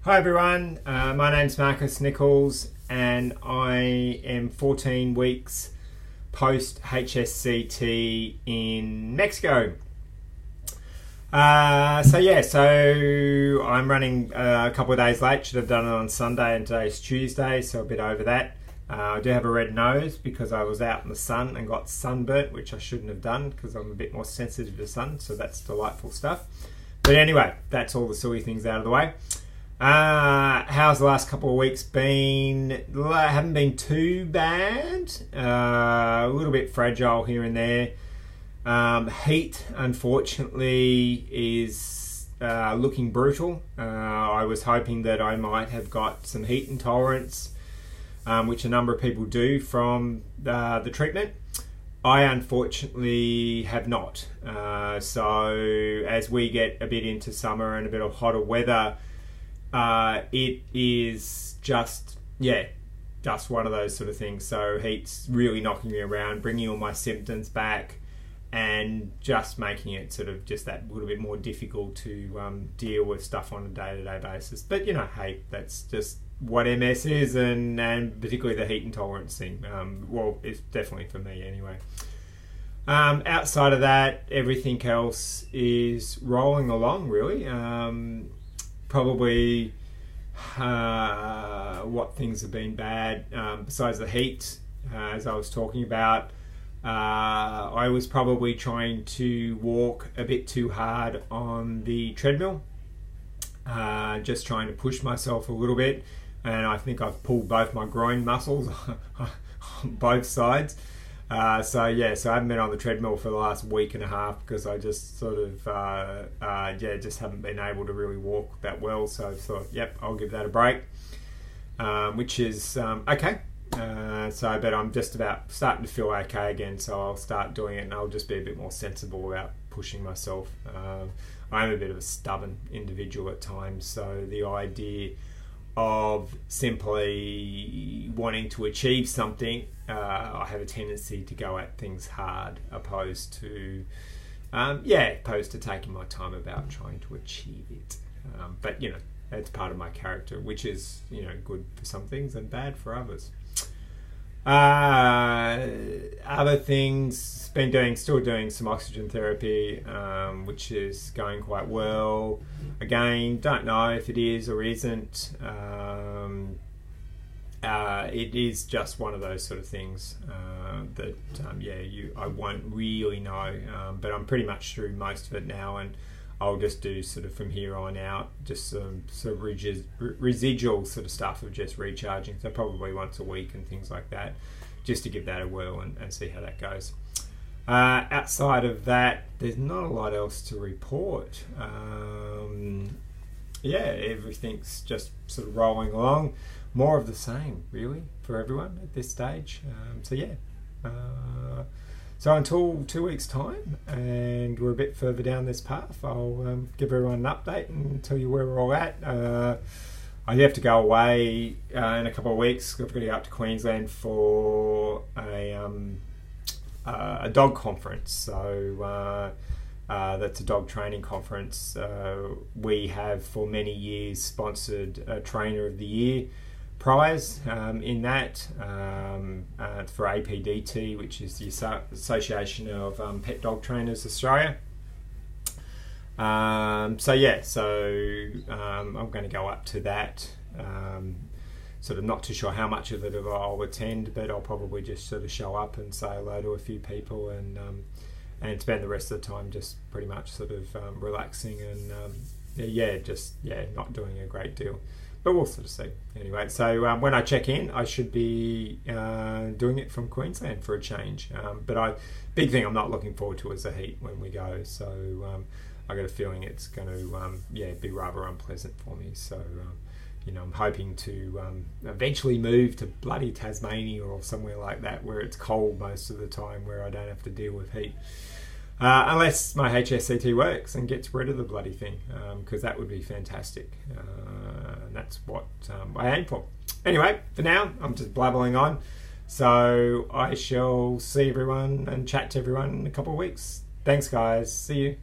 Hi everyone, my name's Marcus Nichols and I am 14 weeks post HSCT in Mexico. So I'm running a couple of days late. Should have done it on Sunday and today's Tuesday, so a bit over that. I do have a red nose because I was out in the sun and got sunburnt, which I shouldn't have done because I'm a bit more sensitive to sun, so that's delightful stuff. But anyway, that's all the silly things out of the way. How's the last couple of weeks been? Haven't been too bad. A little bit fragile here and there. Heat, unfortunately, is looking brutal. I was hoping that I might have got some heat intolerance, which a number of people do from the treatment. I unfortunately have not. So as we get a bit into summer and a bit of hotter weather, it is just one of those sort of things. So heat's really knocking me around, bringing all my symptoms back, and just making it sort of just that little bit more difficult to deal with stuff on a day-to-day basis. But you know, hey, that's just what MS is, and particularly the heat intolerance thing. Well, it's definitely for me anyway. Outside of that, everything else is rolling along really. Probably what things have been bad, besides the heat, as I was talking about, I was probably trying to walk a bit too hard on the treadmill, just trying to push myself a little bit, and I think I've pulled both my groin muscles on both sides. So I haven't been on the treadmill for the last week and a half because I just sort of just haven't been able to really walk that well. So I thought, yep, I'll give that a break, which is okay. But I'm just about starting to feel okay again, so I'll start doing it, and I'll just be a bit more sensible about pushing myself. I'm a bit of a stubborn individual at times, so the idea of simply wanting to achieve something, I have a tendency to go at things hard, opposed to taking my time about trying to achieve it. But you know, that's part of my character, which is, you know, good for some things and bad for others. Other things, still doing some oxygen therapy, which is going quite well. Again, don't know if it is or isn't. It is just one of those sort of things that I won't really know, but I'm pretty much through most of it now, and I'll just do sort of from here on out just some sort of residual sort of stuff of just recharging, so probably once a week and things like that, just to give that a whirl and see how that goes. Outside of that, there's not a lot else to report. Everything's just sort of rolling along, more of the same really for everyone at this stage. So until 2 weeks time, and we're a bit further down this path, I'll give everyone an update and tell you where we're all at. I have to go away in a couple of weeks. I've got to go up to Queensland for a dog conference. So that's a dog training conference. We have for many years sponsored a Trainer of the Year prize in that for APDT, which is the Association of Pet Dog Trainers Australia. I'm going to go up to that. Sort of not too sure how much of it I'll attend, but I'll probably just sort of show up and say hello to a few people, and spend the rest of the time just pretty much sort of relaxing and not doing a great deal. But we'll sort of see. Anyway, so when I check in, I should be doing it from Queensland for a change. But big thing I'm not looking forward to is the heat when we go. So I got a feeling it's going to be rather unpleasant for me. So I'm hoping to eventually move to bloody Tasmania or somewhere like that where it's cold most of the time, where I don't have to deal with heat. Unless my HSCT works and gets rid of the bloody thing, because that would be fantastic. And that's what I aim for. Anyway, for now, I'm just blabbling on. So I shall see everyone and chat to everyone in a couple of weeks. Thanks, guys. See you.